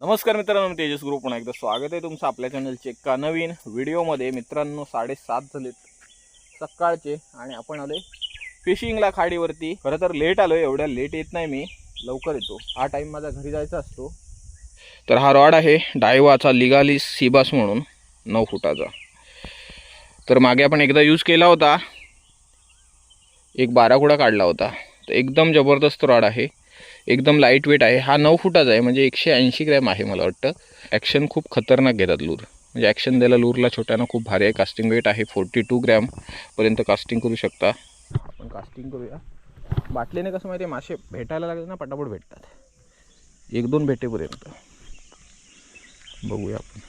नमस्कार मित्रांनो, तेजस ग्रुप पुन्हा एकदा स्वागत आहे तुमचं आपल्या चॅनलचे एका नवीन व्हिडिओमध्ये। मित्रांनो 7:30 झालेत सकाळचे आणि आपण आलोय फिशिंगला खाडीवरती। खरं तर लेट आलोय, एवढ्या लेट येत नाही मी, लवकर येतो। हा टाइम माझा घरी जायचा असतो। तर हा रॉड आहे डायवाचा लिगालिस सीबास म्हणून 9 फुटाचा। तर मागे आपण एकदा यूज केला होता, एक 12 कुडा काढला होता। तर एकदम जबरदस्त रॉड आहे, एकदम लाईट वेट आहे। हा 9 फुटाचा आहे, म्हणजे 180 ग्रॅम आहे मला वाटतं। ॲक्शन खूप खतरनाक घेतात लूर, म्हणजे ॲक्शन द्यायला लूरला छोट्यानं खूप भारी आहे। कास्टिंग वेट आहे 42 ग्रॅम पर्यंत कास्टिंग करू शकता। आपण कास्टिंग करूया। बाटलीने कसं माहिती आहे, मासे भेटायला लागले ना पटापट भेटतात, 1-2 भेटेपर्यंत। बघूया आपण।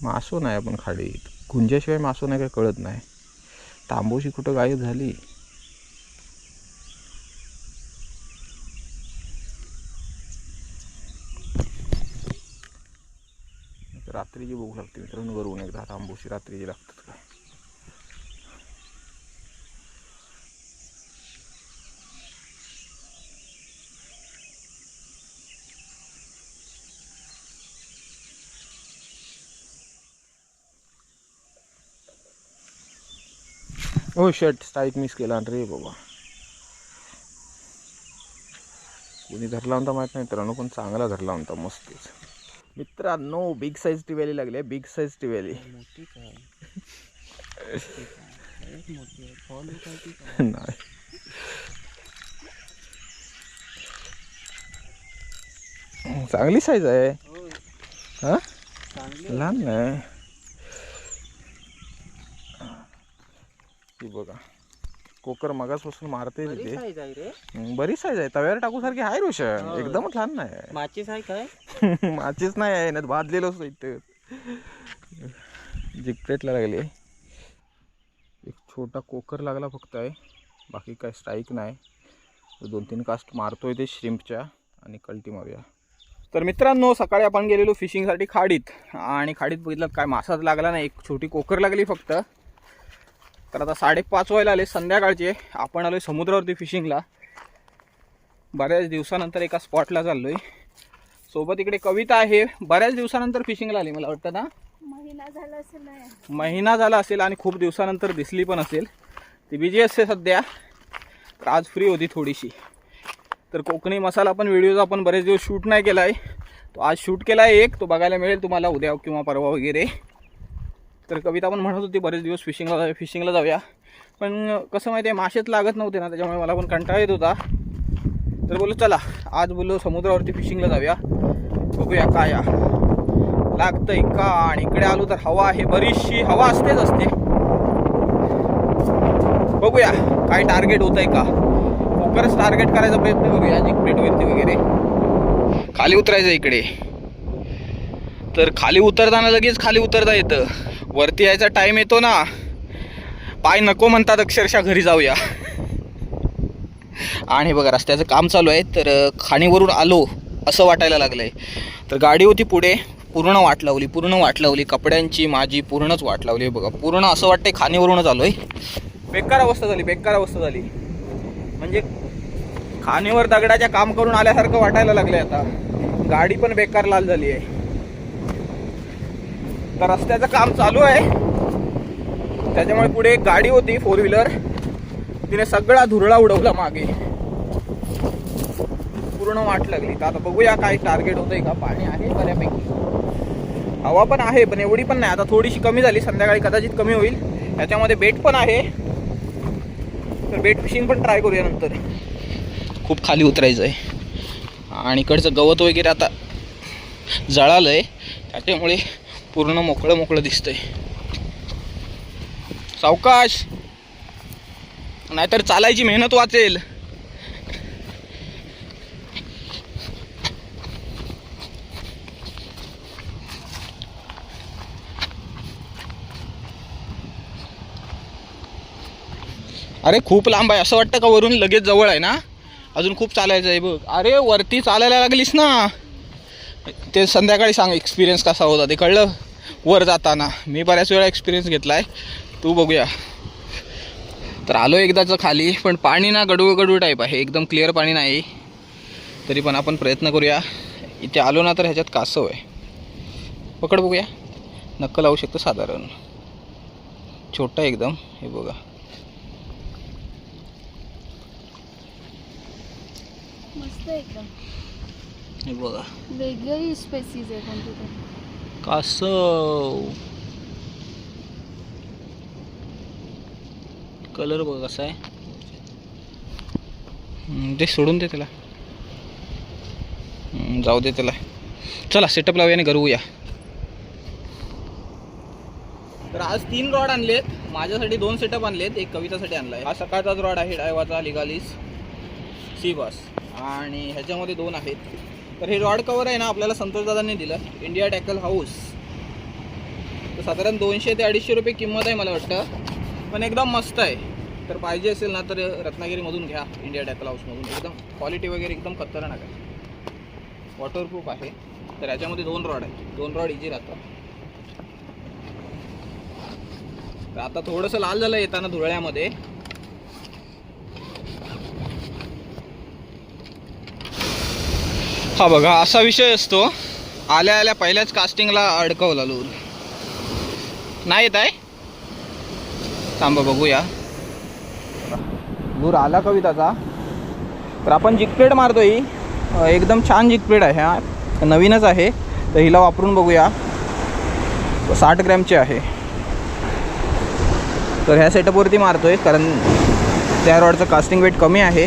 मासो नाही आपण खाडीत, गुंजाशिवाय मासो नाही काय कळत नाही। तांबूशी कुठं गायब झाली? रात्रीची भूक लागते मित्रांनो, वरून एकदा तांबूशी रात्रीची लागतात काय? ओ शर्ट, स्ट्राईक मिस केला रे बाबा। कोणी धरला होता माहित नाही मित्रांनो, पण चांगला धरला होता मस्तीच। मित्रांनो बिग साईज टिवेली लागली, बिग साईज टिवेली। मोठी काय मोठी आहे, फॉल होती नाही चांगली साईज आहे। हा चांगली लहान नाही ती बघा। कोकर मगासपासून मारते तिथे, साईज आहे रे, बरी साईज आहे। तव्यावर टाकू सारखी आहे रोशन, एकदमच लहान नाही। माचीस आहे काय? माचीच नाही आहे ना, भाजलेलं असतं इथं। जिकपेटला लागली, एक छोटा कोकर लागला फक्त आहे, बाकी काय स्ट्राईक नाही। 2-3 कास्ट मारतोय ते श्रिम्पच्या, आणि कल्टी मारूया। तर मित्रांनो सकाळी आपण गेलेलो फिशिंगसाठी खाडीत, आणि खाडीत बघितलं काय मासाच लागला नाही, एक छोटी कोकर लागली फक्त। तर आता 5:30 व्हायला आले संध्याकाळचे। आपण आलोय समुद्रावरती फिशिंगला, बऱ्याच दिवसानंतर एका स्पॉटला चाललोय। सोबत इकडे कविता आहे, बऱ्याच दिवसानंतर फिशिंगला आली मला वाटतं ना, महिना झाला असेल, आणि खूप दिवसानंतर दिसली पण असेल। ती बिजी असते सध्या, तर आज फ्री होती थोडीशी। तर कोकणी मसाला पण व्हिडिओज आपण बरेच दिवस शूट नाही केला आहे, तो आज शूट केला आहे एक, तो बघायला मिळेल तुम्हाला उद्या किंवा परवा वगैरे। तर कविता पण म्हणत होती बरेच दिवस फिशिंगला जाऊया, पण कसं माहिती आहे मासेच लागत नव्हते ना, त्याच्यामुळे मला पण कंटाळा येत होता। तर बोललो चला आज बोललो समुद्रावरती फिशिंगला जाऊया, बघूया काय लागतंय का। आणि इकडे आलो तर हवा आहे, बरीचशी हवा असतेच असते। बघूया काय टार्गेट होतंय का, कोकरच टार्गेट करायचा प्रयत्न करूया जिकपेटवरती वगैरे। खाली उतरायचं इकडे, तर खाली उतरताना लगेच खाली उतरता येतं, वरती यायचा टाइम येतो ना, पाय नको म्हणतात अक्षरशः घरी जाऊया। आणि बघा रस्त्याचं काम चालू आहे, तर खाणीवरून आलो असं वाटायला लागलंय। तर गाडी होती पुढे, पूर्ण वाट लावली कपड्यांची, माझी पूर्णच वाट लावली बघा। पूर्ण असं वाटतंय खाणीवरूनच आलोय। बेकार अवस्था झाली, म्हणजे खाणीवर दगडाच्या काम करून आल्यासारखं वाटायला लागलंय आता। गाडी पण बेकार लाल झाली आहे। तर रस्त्याचं काम चालू आहे, त्याच्यामुळे पुढे एक गाडी होती 4 व्हीलर, तिने सगळा धुरळा उडवला मागे, पूर्ण वाट लागली। तर आता बघूया काय टार्गेट होतंय का। पाणी आहे बऱ्यापैकी, हवा पण आहे, पण एवढी पण नाही, आता थोडीशी कमी झाली, संध्याकाळी कदाचित कमी होईल। याच्यामध्ये बेट पण आहे, तर बेट फिशिंग पण ट्राय करूया नंतर। खूप खाली उतरायचं आहे, आणि इकडचं गवत वगैरे आता जळालं आहे, त्याच्यामुळे पूर्ण मोकळं दिसतंय। सावकाश, नाहीतर चालायची मेहनत वाचेल। अरे खूप लांब आहे, असं वाटतं का वरून लगेच जवळ आहे ना, अजून खूप चालायचं आहे बघ। अरे वरती चालायला लागलीस ना, ते संध्याकाळी सांग एक्सपिरियन्स कसा होता ते, कळलं? वर जाताना मी बऱ्याच वेळा एक्सपिरियन्स घेतला आहे, तू बघूया। तर आलो एकदाचं खाली, पण पाणी ना गडू गडू टाईप आहे, एकदम क्लिअर पाणी नाही. तरी पण आपण प्रयत्न करूया. इथे आलो ना तर ह्याच्यात कासव आहे. पकड बघूया. नक्क लावू शकतो साधारण. छोटा एकदम. हे बघा. मस्त एकदम. हे बघा. वेगळी स्पेसीज आहे कोणती तरी. कासव. कलर बघ कसा आहे. ते सोडून दे त्याला. जाऊ दे त्याला. चला सेटअप लावूया आणि गरवूया. तर आज 3 रॉड आणलेत. माझ्यासाठी 2 सेटअप आणलेत, एक कवितासाठी आणलाय. हा सकाळचाच रॉड आहे डायवाचा लिगालिस सी बस, आणि ह्याच्यामध्ये 2 आहेत. तर हे रॉड कवर आहे ना आपल्याला संतोष दादांनी दिलं, इंडिया टॅकल हाऊस. तर साधारण 200 ते 250 रुपये किंमत आहे मला वाटतं, पण एकदम मस्त आहे. तर पाहिजे असेल ना तर रत्नागिरीमधून घ्या, इंडिया टॅकल हाऊसमधून. एकदम क्वालिटी वगैरे एकदम खतरनाक आहे. वॉटरप्रूफ आहे. तर याच्यामध्ये 2 रॉड आहेत, 2 रॉड इझी राहतात. तर आता थोडंसं लाल झालं येताना धुळ्यामध्ये. हा बघा असा विषय असतो. आल्या आल्या पहिल्याच कास्टिंगला अडकवला लूर. नाही येत आहे. थांबा बघूया. लूर आला कविताचा. तर आपण जिकप्लेट मारतोय. एकदम छान जिकप्लेट आहे. हा नवीनच आहे. तर हिला वापरून बघूया. 60 ग्रॅमची आहे. तर ह्या सेटअपवरती मारतोय कारण त्या रॉडचं कास्टिंग वेट कमी आहे.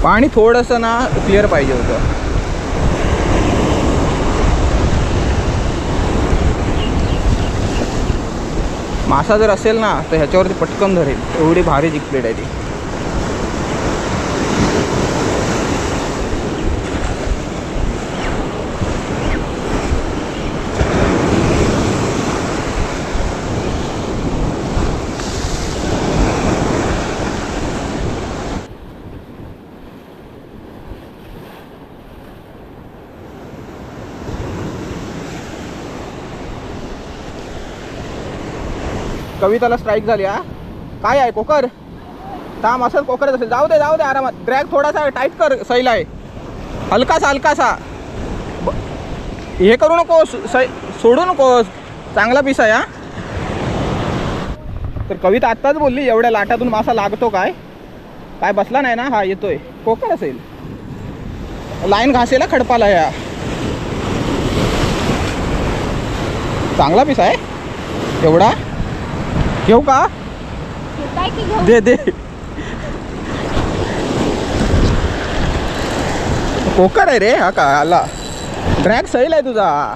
पाणी थोडंसं ना क्लिअर पाहिजे होतं. मासा जर असेल ना तर ह्याच्यावरती पटकन धरेल, एवढी भारी जिकप्लेट आहे ती. कविताला स्ट्राईक झाली. हा काय आहे कोकर. थांब असं कोकरच असेल. जाऊ दे आरामात. ड्रॅग थोडासा टाईट कर. सैल आहे हलकासा. हे करू नको, सोडू नको. चांगला पीस आहे. हा तर कविता आत्ताच बोलली एवढ्या लाटातून मासा लागतो काय बसला नाही ना. हा येतोय. कोकर असेल. लाईन घासेला खडपाला. या चांगला पीस आहे. एवढा घेऊ का. दे कोकर आहे रे. हा का आला. ड्रॅग सैल आहे तुझा.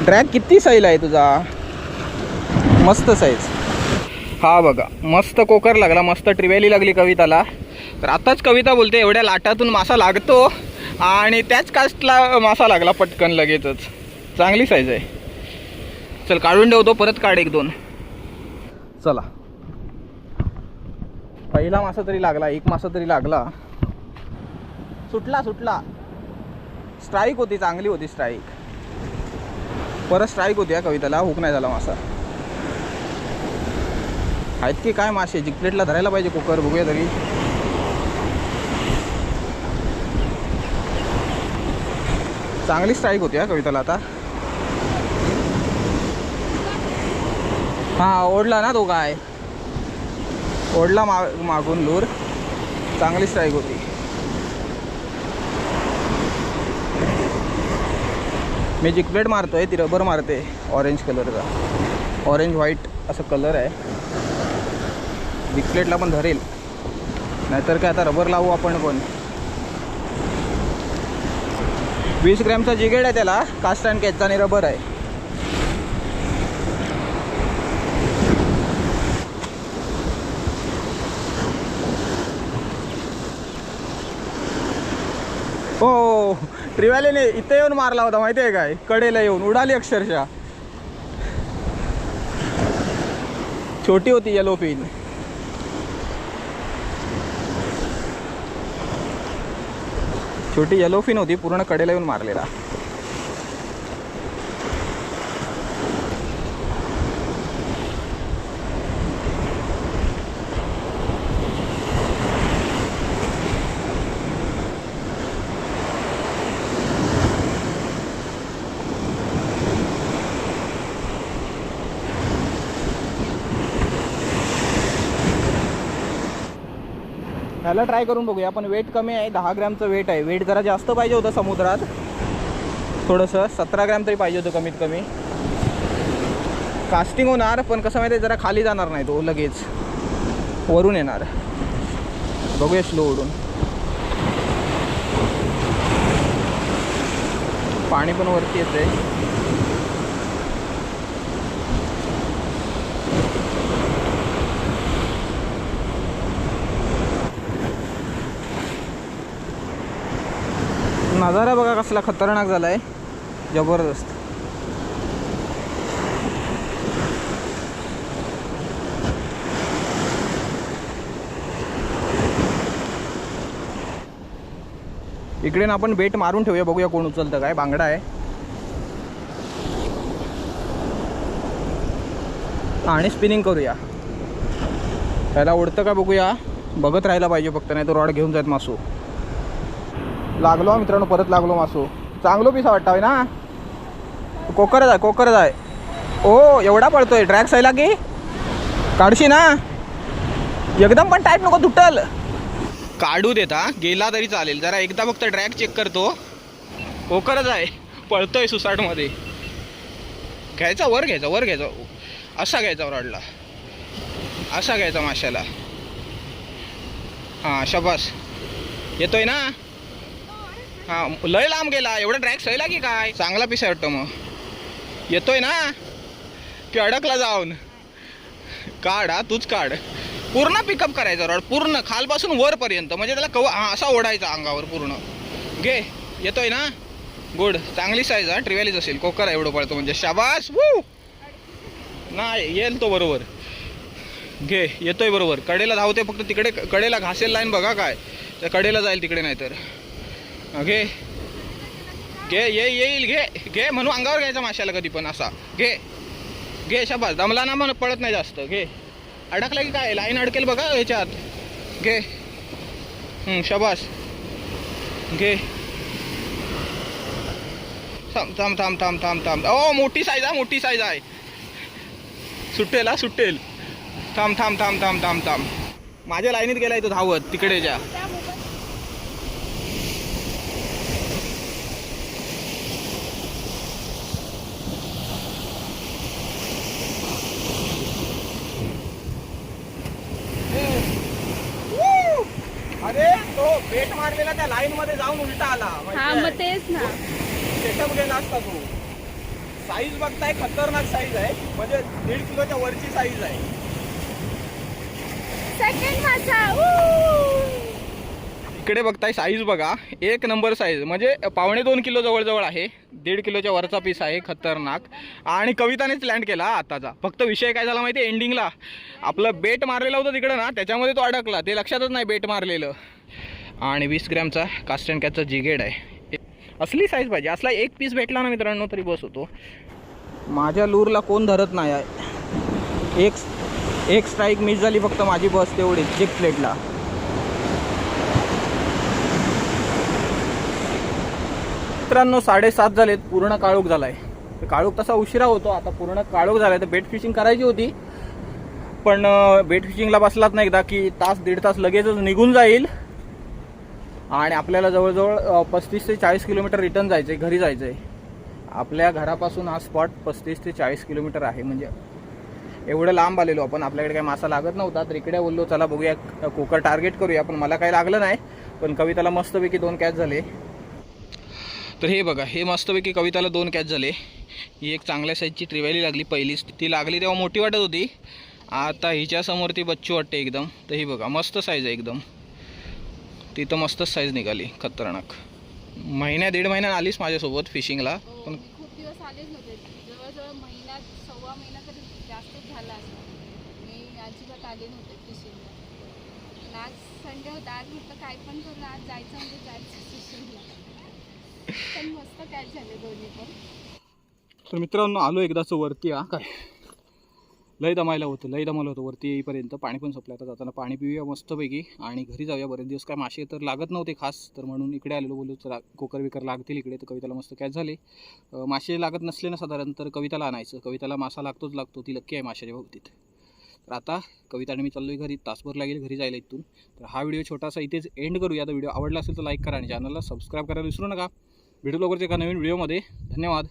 ड्रॅग किती सैल आहे तुझा. मस्त साईज. हा बघा मस्त कोकर लागला. मस्त ट्रिवेली लागली कविताला. तर आताच कविता बोलते एवढ्या लाटातून मासा लागतो, आणि त्याच कास्टला मासा लागला पटकन लगेचच. चांगली साईज आहे. चल काढून ठेवतो, परत काढ 1-2. चला पहिला मासा तरी लागला, एक मासा तरी लागला. सुटला. स्ट्राईक होती, चांगली होती स्ट्राईक. परत स्ट्राईक होती या कविताला. हुक नाही झाला मासा. आहेत की काय मासे. जिकप्लेटला धरायला पाहिजे कुकर. बघूया तरी. चांगली स्ट्राईक होती या कविताला आता. हा ओढला ना तो काय. ओढला मागून लूर. चांगली स्ट्राईक होती. मी जिकप्लेट मारतोय, ती रबर मारते ऑरेंज कलरचा. ऑरेंज व्हाईट असं कलर आहे. जिकप्लेटला पण धरेल, नाहीतर काय आता रबर लावू आपण पण. 20 ग्रॅमचा जिगेड आहे त्याला. कास्ट अँड कॅचचा आणि रबर आहे. हो ट्रिवालीने इथे येऊन मारला होता माहिती आहे काय. कडेला येऊन उडाली अक्षरशः. छोटी होती येलो फिन. छोटी येलो फिन होती, पूर्ण कडेला येऊन मारलेला. ह्याला ट्राय करून बघूया. पण वेट कमी आहे, 10 ग्रॅमचं वेट आहे. वेट जरा जास्त पाहिजे होतं समुद्रात, थोडंसं 17 ग्रॅम तरी पाहिजे होतं कमीत कमी. कास्टिंग होणार, पण कसं माहिती आहे जरा खाली जाणार नाही, तो लगेच वरून येणार. बघूया स्लो उडून. पाणी पण वरती येते. नजारा बघा कसला खतरनाक झालाय, जबरदस्त. इकडे ना आपण बेट मारून ठेवूया, बघूया कोण उचलतं काय. बांगडा आहे आणि स्पिनिंग करूया. त्याला उडतं का बघूया, बघत राहायला पाहिजे फक्त, नाही तो रॉड घेऊन जात मासू. लागलो मित्रांनो, परत लागलो मासू. चांगलो पिसा वाटतं ना. कोकरच आहे, कोकरच आहे. ओ एवढा पळतोय. ड्रॅग सायला की काढशी ना एकदम, पण टाईट नको तुटल. काढू देता गेला तरी चालेल, जरा एकदा फक्त ड्रॅग चेक करतो. कोकरच आहे, पळतोय सुसाटमध्ये. घ्यायचा वर, घ्यायचा वर, घ्यायचा असा घ्यायचा रॉडला, असा घ्यायचा माशाला. हां शबास, येतोय ना. हां लय लांब गेला, एवढा ड्रॅग सैला की काय. चांगला पिसा वाटतं. मग येतोय ना की अडकला जाऊन. काढ, हा तूच काढ. पूर्ण पिकअप करायचा रॉड, पूर्ण खालपासून वरपर्यंत, म्हणजे त्याला असा ओढायचा अंगावर पूर्ण. घे, येतोय ना. गुड, चांगली साईज हा, ट्रिव्हॅलीच असेल. कोकर एवढं पळतो म्हणजे. शाबास. वू नाही येईल तो बरोबर. घे, येतोय बरोबर. कडेला धावते, फक्त तिकडे कडेला घासेल लाईन बघा काय, त्या कडेला जाईल तिकडे, नाही तर. घे घे, येईल. घे घे म्हणून अंगावर घ्यायचा माशाला कधी पण असा. घे घे, शाबास. दमला ना, म्हणून पळत नाही जास्त. घे, अडकला की काय, लाईन अडकेल बघा ह्याच्यात. घे, शाबास. घे, थांब थांब थांब थांब थांब थांब. ओ मोठी साईज आहे, मोठी साईज आहे. सुटेल हा, सुटेल. थांब थांब थांब थांब थांब थांब. माझ्या लाईनीत गेलाय तो धावत तिकडे ज्या. अरे तो बेट मारलेला त्या लाईन मध्ये जाऊन उलटा आला. हा मग तेच ना, सेटअप गेला असता तो. साईज बघताय, खतरनाक साईज आहे, म्हणजे 1.5 किलोच्या वरची साईज आहे. सेकंड मासा. इकडे बघताय साईज बघा, एक नंबर साईज, म्हणजे 1.25 किलो जवळजवळ आहे. 1.5 किलोच्या वरचा पीस आहे, खतरनाक. आणि कवितानेच लँड केला आताचा. फक्त विषय काय झाला माहिती आहे, एंडिंगला आपलं बेट मारलेलं होतं तिकडं ना, त्याच्यामध्ये तो अडकला, ते लक्षातच नाही बेट मारलेलं. आणि 20 ग्रॅमचा कास्ट अँड कॅचचा जिगेड आहे. असली साईज पाहिजे, असला एक पीस भेटला ना मित्रांनो तरी बस होतो. माझ्या लूरला कोण धरत नाही आहे. एक स्ट्राईक मिस झाली फक्त माझी, बस तेवढीच. जिग प्लेटला मित्रांनो 7:30 झालेत. पूर्ण काळोख झालाय. काळोख तसा उशिरा होतो, आता पूर्ण काळोख झालाय. तर बेट फिशिंग करायची होती, पण बेट फिशिंगला बसलाच नाही एकदा की तास 1.5 तास लगेचच निघून जाईल. आणि आपल्याला जवळजवळ 35 ते 40 किलोमीटर रिटर्न जायचं आहे, घरी जायचं आहे. आपल्या घरापासून हा स्पॉट 35 ते 40 किलोमीटर आहे, म्हणजे एवढं लांब आलेलो आपण. आपल्याकडे काही मासा लागत नव्हता, तर इकडे बोललो चला बघूया कोकर टार्गेट करूया. पण मला काही लागलं नाही, पण कविताला मस्तपैकी 2 कॅच झाले. तर हे बघा, हे मस्तपैकी कविताला 2 कॅच झाले. ही एक चांगल्या साईजची ट्रिव्हॅली लागली, पहिलीच. ती लागली तेव्हा मोठी वाटत होती, आता हिच्यासमोर ती बच्चू वाटते एकदम. तर ही बघा, मस्त साईज आहे एकदम. ती तर मस्तच साईज निघाली, खतरनाक. 1.5 महिन्यात आलीस माझ्यासोबत फिशिंगला. पण खूप दिवस आलेच नव्हते, जवळजवळ महिना, सव्वा महिना तरी जास्तच झाला असं. मी अजिबात आले नव्हते फिशिंगला. पण आज संडे होता, आज म्हटलं काय पण करून आज जायचं म्हणजे जायचं फिशिंगला. पण मस्त कॅच झाले दोन्ही पण. तर मित्रांनो आलो एकदाच वरती. हा काय लय दमायला होतं, लय दमायला होतं वरती येईपर्यंत. पाणी पण संपलं, आता जाताना पाणी पिऊया मस्तपैकी आणि घरी जाऊया. बरेच दिवस काय मासे तर लागत नव्हते खास, तर म्हणून इकडे आलेलो. बोललो चला कोकर विकर लागतील इकडे. तर कविताला मस्त कॅच झाले. मासे लागत नसले ना साधारण, तर कविताला आणायचं. कविताला मासा लागतोच लागतो, ती लक्की आहे माशाच्या बाबतीत. तर आता कविता आणि मी चाललो आहे घरी, तासभर लागेल घरी जायला इथून. तर हा व्हिडिओ छोटासा इथेच एंड करूया. तर व्हिडिओ आवडला असेल तर लाईक करा आणि चॅनलला सबस्क्राईब करायला विसरू नका. भेटू लवकरच एका नवीन व्हिडिओमध्ये. धन्यवाद.